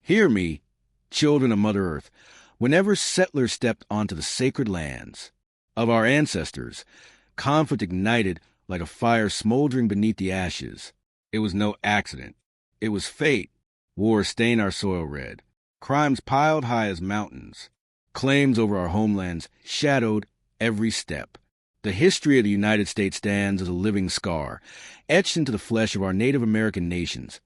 Hear me, children of Mother Earth, whenever settlers stepped onto the sacred lands of our ancestors, conflict ignited like a fire smoldering beneath the ashes. It was no accident. It was fate. War stained our soil red. Crimes piled high as mountains. Claims over our homelands shadowed every step. The history of the United States stands as a living scar, etched into the flesh of our Native American nations,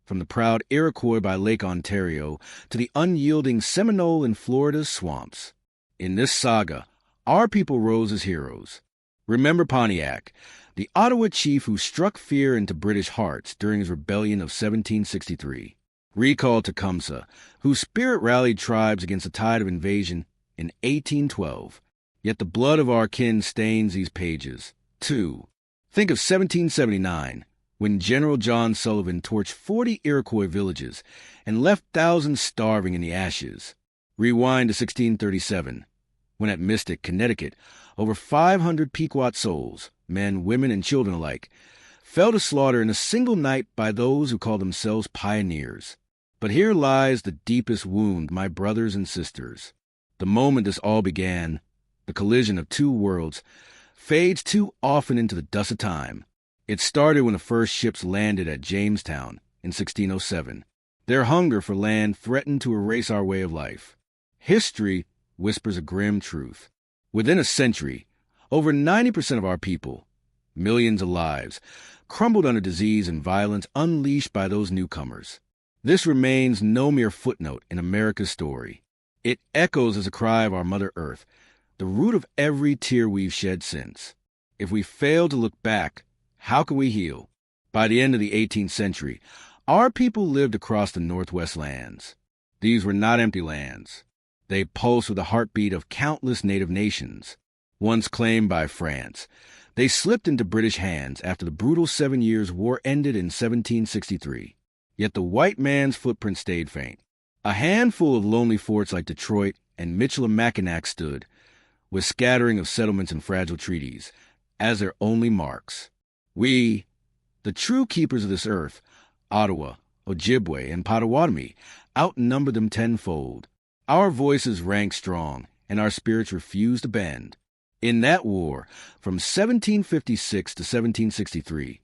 from the proud Iroquois by Lake Ontario to the unyielding Seminole in Florida's swamps. In this saga, our people rose as heroes. Remember Pontiac, the Ottawa chief who struck fear into British hearts during his rebellion of 1763. Recall Tecumseh, whose spirit rallied tribes against a tide of invasion in 1812. Yet the blood of our kin stains these pages, too. Think of 1779, when General John Sullivan torched 40 Iroquois villages and left thousands starving in the ashes. Rewind to 1637, when at Mystic, Connecticut, over 500 Pequot souls, men, women, and children alike, fell to slaughter in a single night by those who called themselves pioneers. But here lies the deepest wound, my brothers and sisters. The moment this all began, the collision of two worlds, fades too often into the dust of time. It started when the first ships landed at Jamestown in 1607. Their hunger for land threatened to erase our way of life. History whispers a grim truth. Within a century, over 90% of our people, millions of lives, crumbled under disease and violence unleashed by those newcomers. This remains no mere footnote in America's story. It echoes as a cry of our Mother Earth, the root of every tear we've shed since. If we fail to look back, how can we heal? By the end of the 18th century, our people lived across the Northwest lands. These were not empty lands. They pulsed with the heartbeat of countless native nations. Once claimed by France, they slipped into British hands after the brutal 7 Years' War ended in 1763. Yet the white man's footprint stayed faint. A handful of lonely forts like Detroit and Michilimackinac stood, with scattering of settlements and fragile treaties, as their only marks. We, the true keepers of this earth, Ottawa, Ojibwe, and Potawatomi, outnumbered them tenfold. Our voices rang strong, and our spirits refused to bend. In that war, from 1756 to 1763,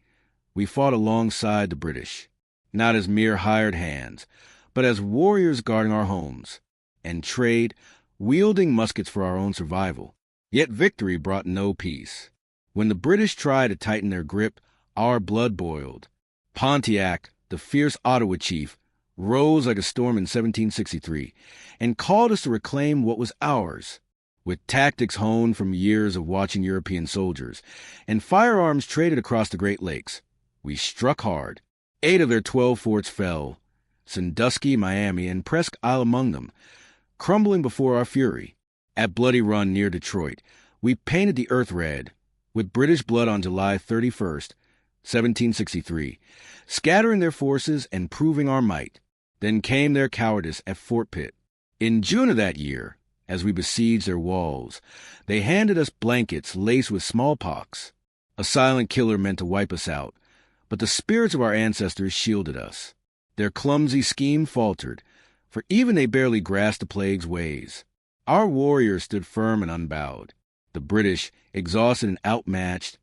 we fought alongside the British, not as mere hired hands, but as warriors guarding our homes, and trade, wielding muskets for our own survival. Yet victory brought no peace. When the British tried to tighten their grip, our blood boiled. Pontiac, the fierce Ottawa chief, rose like a storm in 1763 and called us to reclaim what was ours. With tactics honed from years of watching European soldiers and firearms traded across the Great Lakes, we struck hard. 8 of their 12 forts fell, Sandusky, Miami, and Presque Isle among them, crumbling before our fury. At Bloody Run near Detroit, we painted the earth red, with British blood on July 31st, 1763, scattering their forces and proving our might. Then came their cowardice at Fort Pitt. In June of that year, as we besieged their walls, they handed us blankets laced with smallpox. A silent killer meant to wipe us out, but the spirits of our ancestors shielded us. Their clumsy scheme faltered, for even they barely grasped the plague's ways. Our warriors stood firm and unbowed. The British, exhausted and outmatched,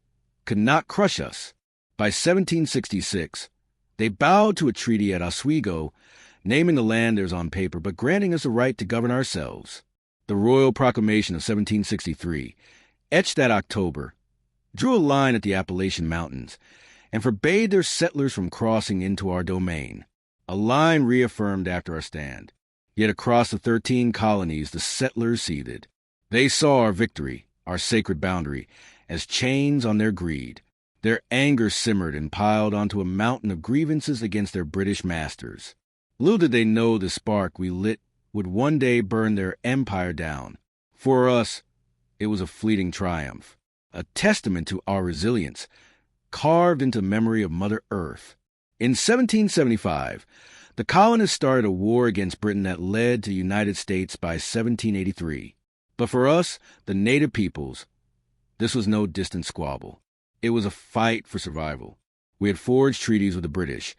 could not crush us. By 1766, they bowed to a treaty at Oswego, naming the land theirs on paper, but granting us the right to govern ourselves. The Royal Proclamation of 1763, etched that October, drew a line at the Appalachian Mountains and forbade their settlers from crossing into our domain, a line reaffirmed after our stand. Yet across the 13 colonies the settlers seethed. They saw our victory, our sacred boundary, as chains on their greed. Their anger simmered and piled onto a mountain of grievances against their British masters. Little did they know the spark we lit would one day burn their empire down. For us, it was a fleeting triumph, a testament to our resilience, carved into the memory of Mother Earth. In 1775, the colonists started a war against Britain that led to the United States by 1783. But for us, the native peoples, this was no distant squabble. It was a fight for survival. We had forged treaties with the British,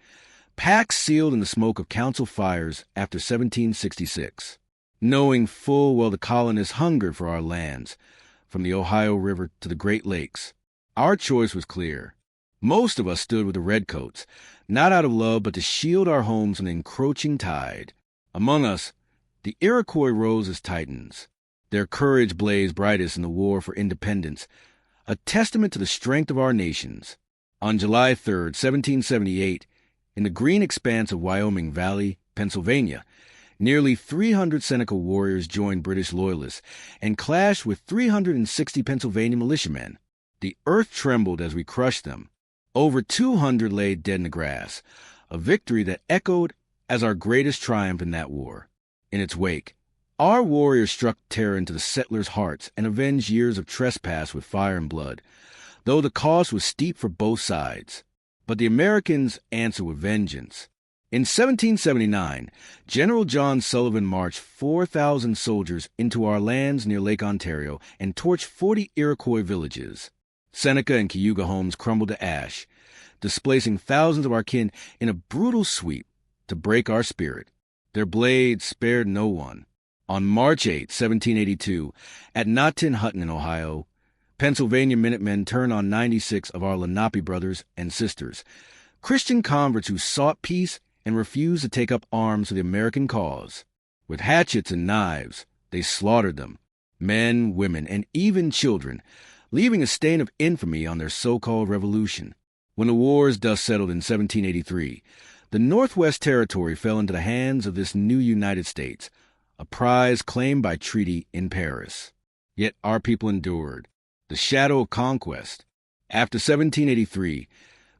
pacts sealed in the smoke of council fires after 1766, knowing full well the colonists hungered for our lands, from the Ohio River to the Great Lakes. Our choice was clear. Most of us stood with the redcoats, not out of love but to shield our homes from the encroaching tide. Among us, the Iroquois rose as titans. Their courage blazed brightest in the war for independence, a testament to the strength of our nations. On July 3, 1778, in the green expanse of Wyoming Valley, Pennsylvania, nearly 300 Seneca warriors joined British loyalists and clashed with 360 Pennsylvania militiamen. The earth trembled as we crushed them. Over 200 lay dead in the grass, a victory that echoed as our greatest triumph in that war. In its wake, our warriors struck terror into the settlers' hearts and avenged years of trespass with fire and blood, though the cost was steep for both sides. But the Americans answered with vengeance. In 1779, General John Sullivan marched 4,000 soldiers into our lands near Lake Ontario and torched 40 Iroquois villages. Seneca and Cayuga homes crumbled to ash, displacing thousands of our kin in a brutal sweep to break our spirit. Their blades spared no one. On March 8, 1782, at Knottin-Hutton in Ohio, Pennsylvania Minutemen turned on 96 of our Lenape brothers and sisters, Christian converts who sought peace and refused to take up arms for the American cause. With hatchets and knives, they slaughtered them, men, women, and even children, leaving a stain of infamy on their so-called revolution. When the war's dust settled in 1783, the Northwest Territory fell into the hands of this new United States, a prize claimed by treaty in Paris. Yet our people endured the shadow of conquest. After 1783,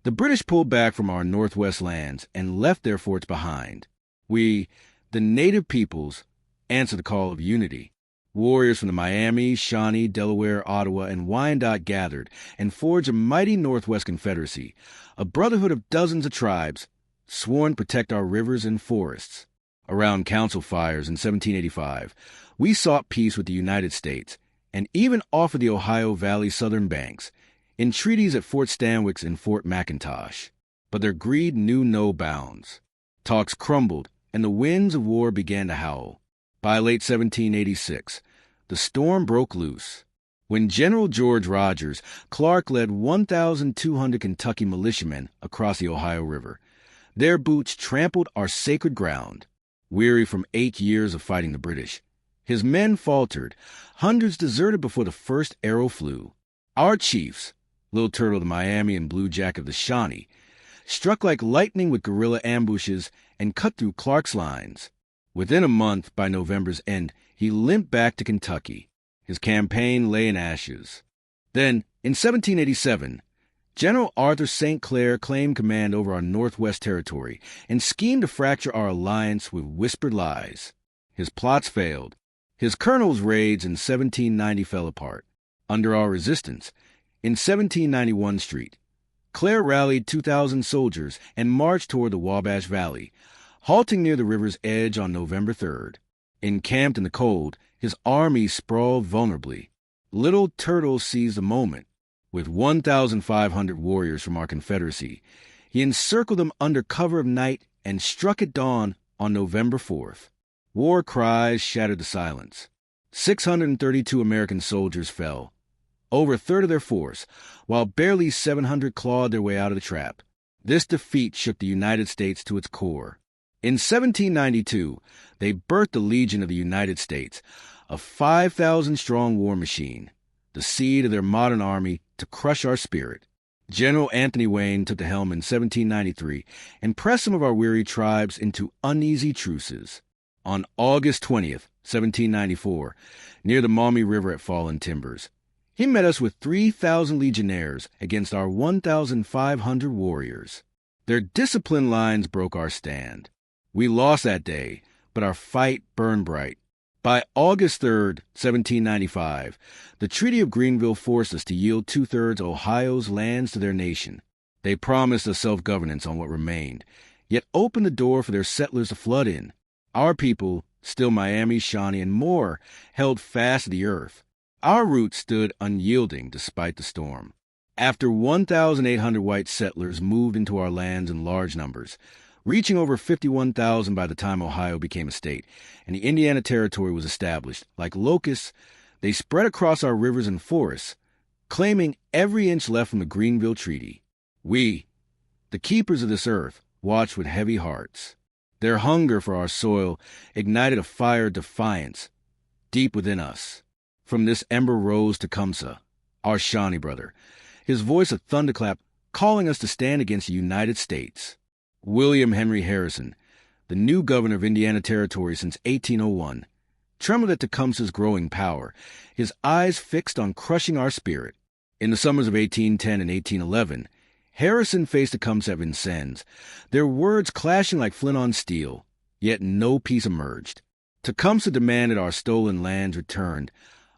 the British pulled back from our Northwest lands and left their forts behind. We, the native peoples, answered the call of unity. Warriors from the Miami, Shawnee, Delaware, Ottawa, and Wyandotte gathered and forged a mighty Northwest Confederacy, a brotherhood of dozens of tribes, sworn to protect our rivers and forests. Around council fires in 1785, we sought peace with the United States and even offered the Ohio Valley southern banks in treaties at Fort Stanwix and Fort McIntosh. But their greed knew no bounds. Talks crumbled, and the winds of war began to howl. By late 1786, the storm broke loose. When General George Rogers Clark led 1,200 Kentucky militiamen across the Ohio River, their boots trampled our sacred ground. Weary from 8 years of fighting the British, his men faltered. Hundreds deserted before the first arrow flew. Our chiefs, Little Turtle of the Miami and Blue Jack of the Shawnee, struck like lightning with guerrilla ambushes and cut through Clark's lines. Within a month, by November's end, he limped back to Kentucky. His campaign lay in ashes. Then, in 1787, General Arthur St. Clair claimed command over our Northwest Territory and schemed to fracture our alliance with whispered lies. His plots failed. His colonel's raids in 1790 fell apart. Under our resistance, in 1791 Street, Clair rallied 2,000 soldiers and marched toward the Wabash Valley, halting near the river's edge on November 3rd. Encamped in the cold, his army sprawled vulnerably. Little Turtle seized the moment. With 1,500 warriors from our Confederacy, he encircled them under cover of night and struck at dawn on November 4th. War cries shattered the silence. 632 American soldiers fell, over a third of their force, while barely 700 clawed their way out of the trap. This defeat shook the United States to its core. In 1792, they birthed the Legion of the United States, a 5,000-strong war machine, the seed of their modern army to crush our spirit. General Anthony Wayne took the helm in 1793 and pressed some of our weary tribes into uneasy truces. On August 20th, 1794, near the Maumee River at Fallen Timbers, he met us with 3,000 legionnaires against our 1,500 warriors. Their disciplined lines broke our stand. We lost that day, but our fight burned bright. By August 3rd, 1795, the Treaty of Greenville forced us to yield 2/3 Ohio's lands to their nation. They promised us self-governance on what remained, yet opened the door for their settlers to flood in. Our people, still Miami, Shawnee, and more, held fast to the earth. Our roots stood unyielding despite the storm. After 1,800 white settlers moved into our lands in large numbers, reaching over 51,000 by the time Ohio became a state, and the Indiana Territory was established. Like locusts, they spread across our rivers and forests, claiming every inch left from the Greenville Treaty. We, the keepers of this earth, watched with heavy hearts. Their hunger for our soil ignited a fire of defiance deep within us. From this ember rose Tecumseh, our Shawnee brother, his voice a thunderclap calling us to stand against the United States. William Henry Harrison, the new governor of Indiana Territory since 1801, trembled at Tecumseh's growing power, his eyes fixed on crushing our spirit. In the summers of 1810 and 1811, Harrison faced Tecumseh at Vincennes, their words clashing like flint on steel, yet no peace emerged. Tecumseh demanded our stolen lands returned,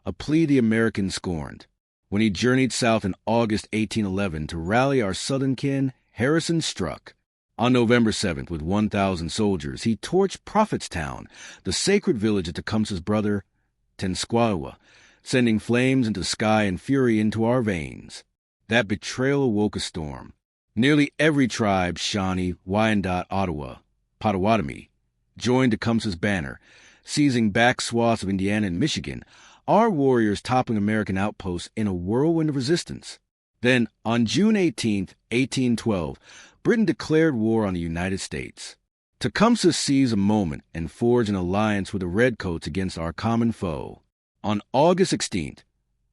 a plea the Americans scorned. When he journeyed south in August 1811 to rally our southern kin, Harrison struck. On November 7th, with 1,000 soldiers, he torched Prophetstown, the sacred village of Tecumseh's brother, Tenskwatawa, sending flames into the sky and fury into our veins. That betrayal awoke a storm. Nearly every tribe, Shawnee, Wyandot, Ottawa, Potawatomi, joined Tecumseh's banner, seizing back swaths of Indiana and Michigan, our warriors toppling American outposts in a whirlwind of resistance. Then, on June 18, 1812, Britain declared war on the United States. Tecumseh seized a moment and forged an alliance with the Redcoats against our common foe. On August 16th,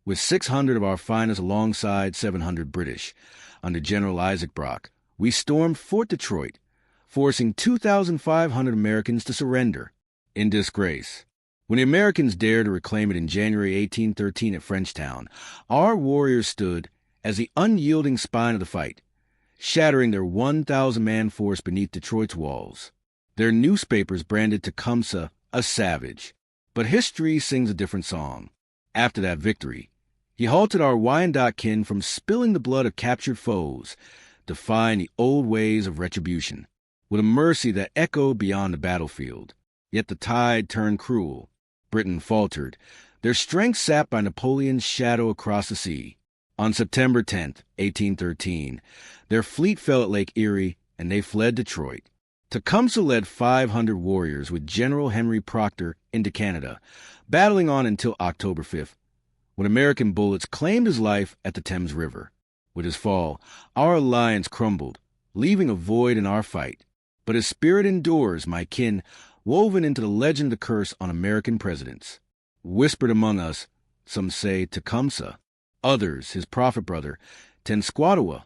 with 600 of our finest alongside 700 British, under General Isaac Brock, we stormed Fort Detroit, forcing 2,500 Americans to surrender. In disgrace. When the Americans dared to reclaim it in January 1813 at Frenchtown, our warriors stood as the unyielding spine of the fight, shattering their 1,000-man force beneath Detroit's walls. Their newspapers branded Tecumseh a savage, but history sings a different song. After that victory, he halted our Wyandot kin from spilling the blood of captured foes, defying the old ways of retribution, with a mercy that echoed beyond the battlefield. Yet the tide turned cruel. Britain faltered, their strength sapped by Napoleon's shadow across the sea. On September 10, 1813, their fleet fell at Lake Erie, and they fled Detroit. Tecumseh led 500 warriors with General Henry Proctor into Canada, battling on until October 5th, when American bullets claimed his life at the Thames River. With his fall, our alliance crumbled, leaving a void in our fight. But his spirit endures, my kin, woven into the legend of the curse on American presidents. Whispered among us, some say Tecumseh, others, his prophet brother, Tenskwatawa,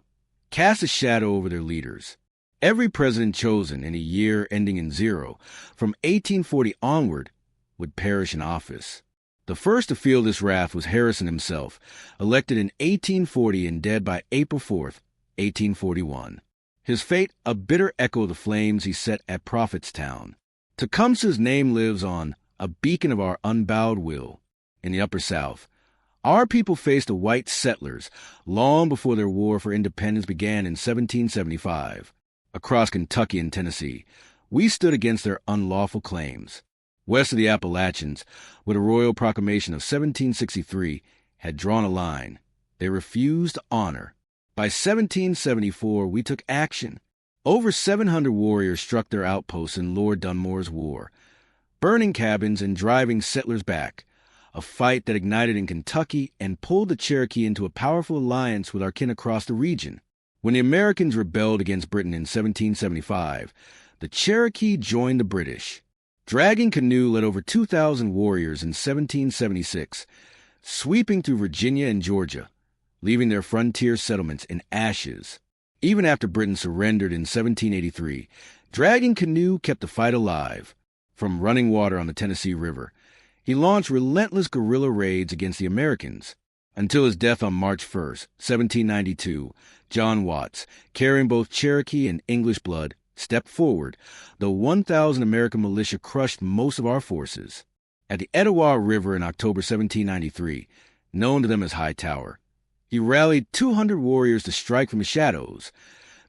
cast a shadow over their leaders. Every president chosen in a year ending in 0, from 1840 onward, would perish in office. The first to feel this wrath was Harrison himself, elected in 1840 and dead by April 4th, 1841. His fate a bitter echo of the flames he set at Prophetstown. Tecumseh's name lives on, a beacon of our unbowed will. In the Upper South, our people faced the white settlers long before their war for independence began in 1775. Across Kentucky and Tennessee, we stood against their unlawful claims. West of the Appalachians, where the Royal Proclamation of 1763 had drawn a line, they refused to honor. By 1774, we took action. Over 700 warriors struck their outposts in Lord Dunmore's war, burning cabins and driving settlers back, a fight that ignited in Kentucky and pulled the Cherokee into a powerful alliance with our kin across the region. When the Americans rebelled against Britain in 1775, the Cherokee joined the British. Dragging Canoe led over 2,000 warriors in 1776, sweeping through Virginia and Georgia, leaving their frontier settlements in ashes. Even after Britain surrendered in 1783, Dragging Canoe kept the fight alive. From running water on the Tennessee River, he launched relentless guerrilla raids against the Americans. Until his death on March 1, 1792, John Watts, carrying both Cherokee and English blood, stepped forward, though 1,000 American militia crushed most of our forces. At the Etowah River in October 1793, known to them as High Tower, he rallied 200 warriors to strike from the shadows,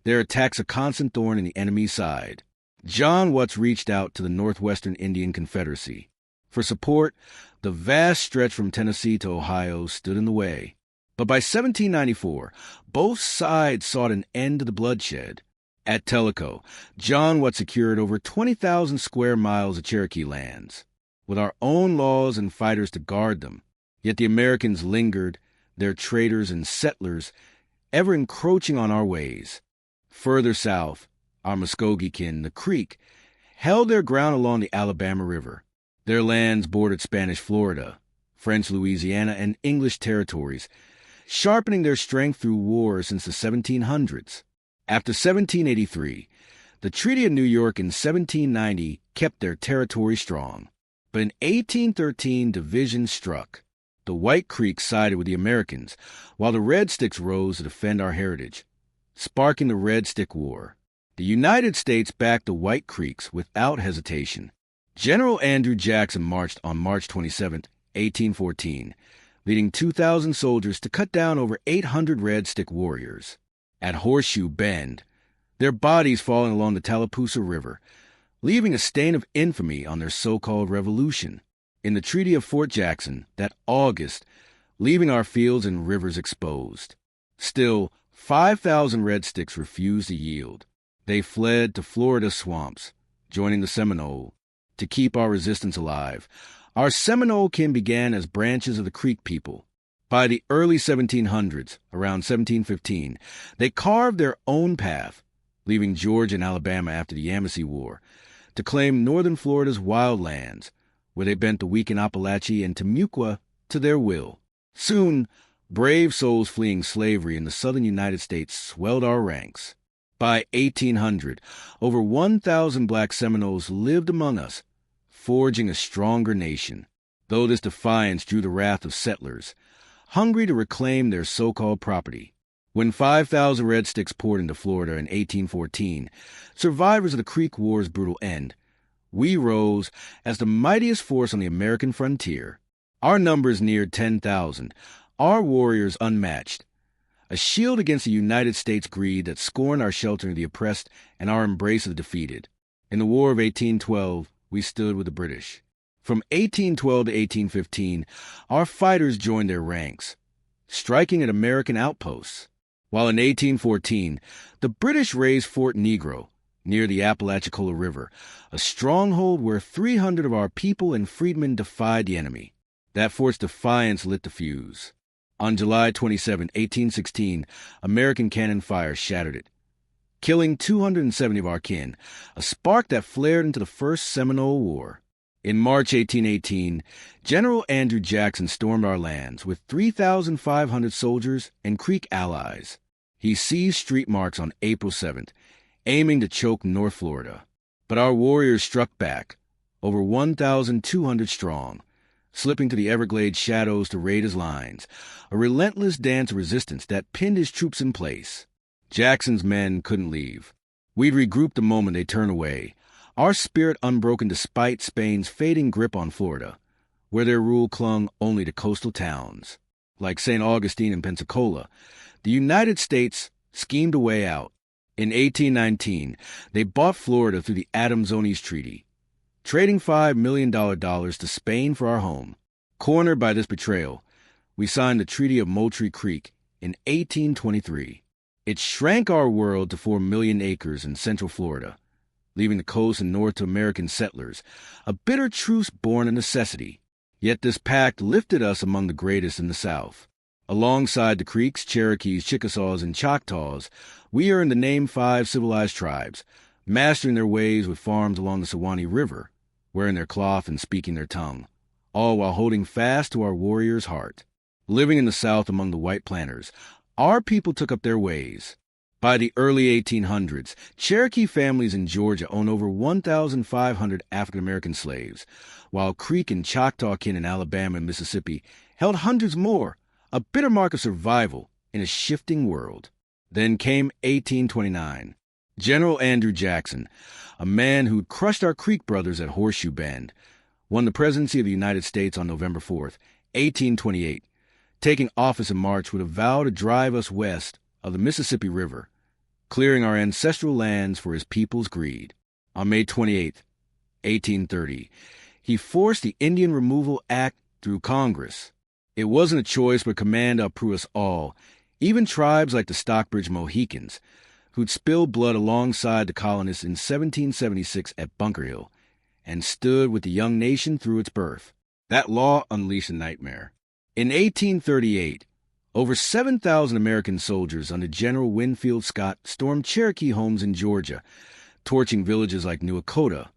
their attacks a constant thorn in the enemy's side. John Watts reached out to the Northwestern Indian Confederacy. For support, the vast stretch from Tennessee to Ohio stood in the way. But by 1794, both sides sought an end to the bloodshed. At Tellico, John Watt secured over 20,000 square miles of Cherokee lands, with our own laws and fighters to guard them. Yet the Americans lingered, their traders and settlers ever encroaching on our ways. Further south, our Muskogee kin, the Creek, held their ground along the Alabama River. Their lands bordered Spanish Florida, French Louisiana, and English territories, sharpening their strength through war since the 1700s. After 1783, the Treaty of New York in 1790 kept their territory strong. But in 1813, division struck. The White Creeks sided with the Americans, while the Red Sticks rose to defend our heritage, sparking the Red Stick War. The United States backed the White Creeks without hesitation. General Andrew Jackson marched on March 27, 1814, leading 2,000 soldiers to cut down over 800 Red Stick warriors. At Horseshoe Bend, their bodies falling along the Tallapoosa River, leaving a stain of infamy on their so-called revolution. In the Treaty of Fort Jackson that August, leaving our fields and rivers exposed. Still, 5,000 Red Sticks refused to yield. They fled to Florida swamps, joining the Seminole, to keep our resistance alive. Our Seminole kin began as branches of the Creek people. By the early 1700s, around 1715, they carved their own path, leaving Georgia and Alabama after the Yamasee War, to claim northern Florida's wild lands, where they bent the weakened Appalachee and Timucua to their will. Soon, brave souls fleeing slavery in the southern United States swelled our ranks. By 1800, over 1,000 black Seminoles lived among us, forging a stronger nation, though this defiance drew the wrath of settlers, hungry to reclaim their so-called property. When 5,000 Red Sticks poured into Florida in 1814, survivors of the Creek War's brutal end, we rose as the mightiest force on the American frontier. Our numbers neared 10,000, our warriors unmatched, a shield against the United States greed that scorned our shelter of the oppressed and our embrace of the defeated. In the War of 1812, we stood with the British. From 1812 to 1815, our fighters joined their ranks, striking at American outposts. While in 1814, the British raised Fort Negro, near the Apalachicola River, a stronghold where 300 of our people and freedmen defied the enemy. That fort's defiance lit the fuse. On July 27, 1816, American cannon fire shattered it, killing 270 of our kin, a spark that flared into the First Seminole War. In March 1818, General Andrew Jackson stormed our lands with 3,500 soldiers and Creek allies. He seized street marks on April 7th, aiming to choke North Florida. But our warriors struck back, over 1,200 strong, slipping to the Everglades shadows to raid his lines, a relentless dance of resistance that pinned his troops in place. Jackson's men couldn't leave. We'd regroup the moment they turned away, our spirit unbroken despite Spain's fading grip on Florida, where their rule clung only to coastal towns. Like St. Augustine and Pensacola, the United States schemed a way out. In 1819, they bought Florida through the Adams-Onis Treaty, trading $5 million to Spain for our home. Cornered by this betrayal, we signed the Treaty of Moultrie Creek in 1823. It shrank our world to 4 million acres in central Florida, leaving the coast and north to American settlers, a bitter truce born of necessity. Yet this pact lifted us among the greatest in the South. Alongside the Creeks, Cherokees, Chickasaws, and Choctaws, we earned the name 5 civilized tribes, mastering their ways with farms along the Suwannee River, wearing their cloth and speaking their tongue, all while holding fast to our warrior's heart. Living in the South among the white planters, our people took up their ways. By the early 1800s, Cherokee families in Georgia owned over 1,500 African-American slaves, while Creek and Choctaw kin in Alabama and Mississippi held hundreds more, a bitter mark of survival in a shifting world. Then came 1829. General Andrew Jackson, a man who'd crushed our Creek brothers at Horseshoe Bend, won the presidency of the United States on November 4th, 1828, taking office in March with a vow to drive us west of the Mississippi River, clearing our ancestral lands for his people's greed. On May 28, 1830, he forced the Indian Removal Act through Congress. It wasn't a choice, but command uprew us all, even tribes like the Stockbridge Mohicans, who'd spilled blood alongside the colonists in 1776 at Bunker Hill and stood with the young nation through its birth. That law unleashed a nightmare. In 1838, over 7,000 American soldiers under General Winfield Scott stormed Cherokee homes in Georgia, torching villages like New Akota,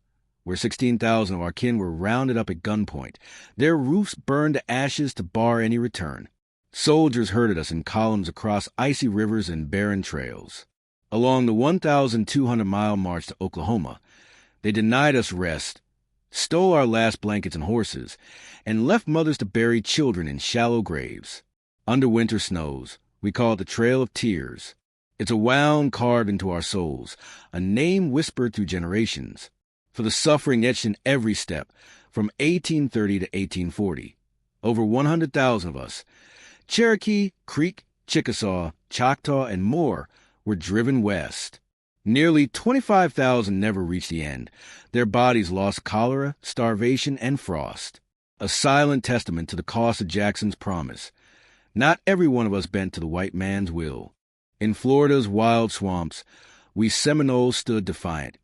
where 16,000 of our kin were rounded up at gunpoint, their roofs burned to ashes to bar any return. Soldiers herded us in columns across icy rivers and barren trails. Along the 1,200-mile march to Oklahoma, they denied us rest, stole our last blankets and horses, and left mothers to bury children in shallow graves. Under winter snows, we call it the Trail of Tears. It's a wound carved into our souls, a name whispered through generations, for the suffering etched in every step, from 1830 to 1840. Over 100,000 of us, Cherokee, Creek, Chickasaw, Choctaw, and more, were driven west. Nearly 25,000 never reached the end. Their bodies lost cholera, starvation, and frost. A silent testament to the cost of Jackson's promise. Not every one of us bent to the white man's will. In Florida's wild swamps, we Seminoles stood defiant,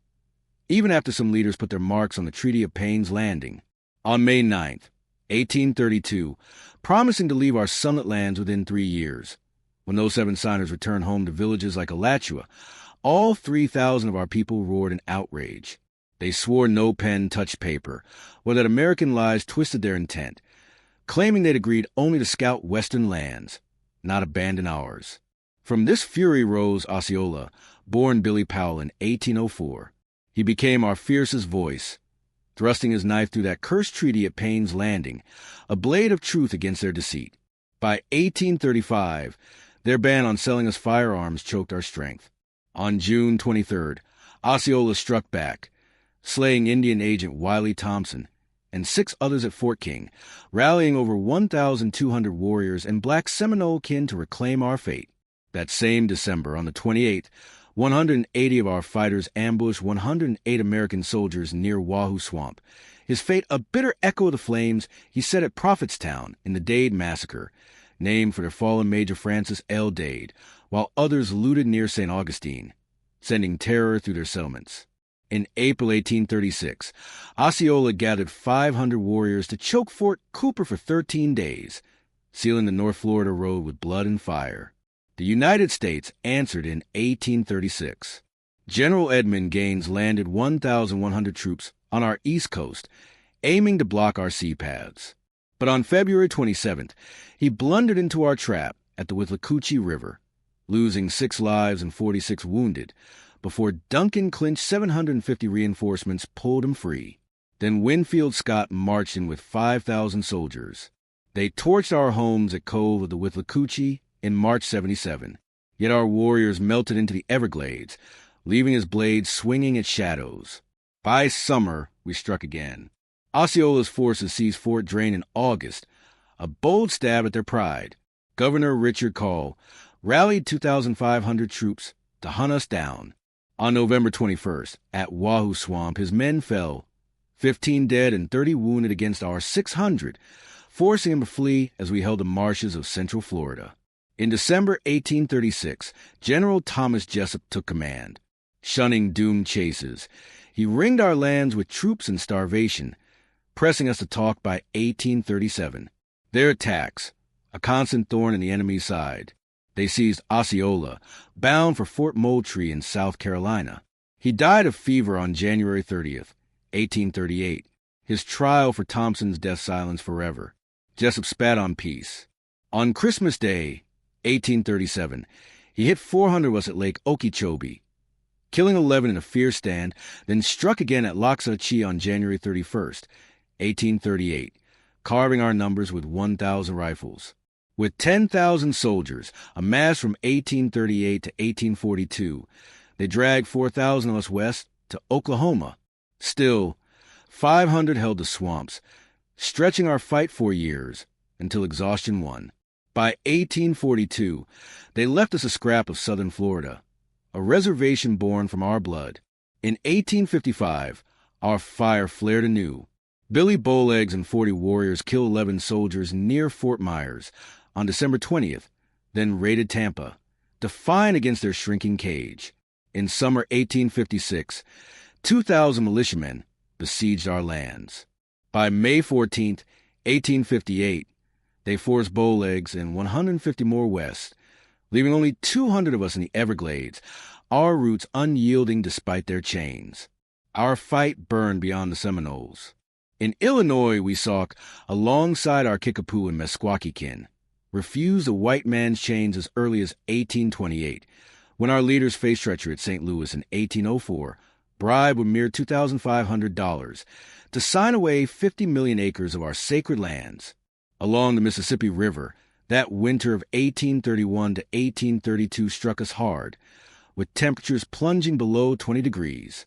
even after some leaders put their marks on the Treaty of Payne's Landing. On May 9th, 1832, promising to leave our sunlit lands within 3 years. When those 7 signers returned home to villages like Alachua, all 3,000 of our people roared in outrage. They swore no pen touched paper, or that American lies twisted their intent, claiming they'd agreed only to scout Western lands, not abandon ours. From this fury rose Osceola, born Billy Powell in 1804. He became our fiercest voice, thrusting his knife through that cursed treaty at Payne's Landing, a blade of truth against their deceit. By 1835, their ban on selling us firearms choked our strength. On June 23rd, Osceola struck back, slaying Indian agent Wiley Thompson and 6 others at Fort King, rallying over 1,200 warriors and black Seminole kin to reclaim our fate. That same December, on the 28th, 180 of our fighters ambushed 108 American soldiers near Wahoo Swamp. His fate a bitter echo of the flames he set at Prophetstown in the Dade Massacre, named for their fallen Major Francis L. Dade, while others looted near St. Augustine, sending terror through their settlements. In April 1836, Osceola gathered 500 warriors to choke Fort Cooper for 13 days, sealing the North Florida road with blood and fire. The United States answered in 1836. General Edmund Gaines landed 1,100 troops on our east coast, aiming to block our sea paths. But on February 27th, he blundered into our trap at the Withlacoochee River, losing 6 lives and 46 wounded, before Duncan clinched 750 reinforcements pulled him free. Then Winfield Scott marched in with 5,000 soldiers. They torched our homes at Cove of the Withlacoochee in March 77, yet our warriors melted into the Everglades, leaving his blades swinging its shadows. By summer, we struck again. Osceola's forces seized Fort Drane in August, a bold stab at their pride. Governor Richard Call rallied 2,500 troops to hunt us down. On November 21st, at Wahoo Swamp, his men fell, 15 dead and 30 wounded against our 600, forcing him to flee as we held the marshes of central Florida. In December 1836, General Thomas Jessup took command. Shunning doomed chases, he ringed our lands with troops and starvation, pressing us to talk by 1837. Their attacks, a constant thorn in the enemy's side. They seized Osceola, bound for Fort Moultrie in South Carolina. He died of fever on January 30th, 1838. His trial for Thompson's death silenced forever. Jessup spat on peace. On Christmas Day, 1837, he hit 400 of us at Lake Okeechobee, killing 11 in a fierce stand, then struck again at Loxahatchee on January 31st, 1838, carving our numbers with 1,000 rifles. With 10,000 soldiers, amassed from 1838 to 1842, they dragged 4,000 of us west to Oklahoma. Still, 500 held the swamps, stretching our fight 4 years, until exhaustion won. By 1842, they left us a scrap of southern Florida, a reservation born from our blood. In 1855, our fire flared anew. Billy Bowlegs and 40 warriors killed 11 soldiers near Fort Myers on December 20th, then raided Tampa, defiant against their shrinking cage. In summer 1856, 2,000 militiamen besieged our lands. By May 14, 1858, they forced Bowlegs and 150 more west, leaving only 200 of us in the Everglades, our roots unyielding despite their chains. Our fight burned beyond the Seminoles. In Illinois, we saw, alongside our Kickapoo and Meskwaki kin, refuse the white man's chains as early as 1828, when our leaders faced treachery at St. Louis in 1804, bribed with mere $2,500 to sign away 50 million acres of our sacred lands. Along the Mississippi River, that winter of 1831 to 1832 struck us hard, with temperatures plunging below 20 degrees.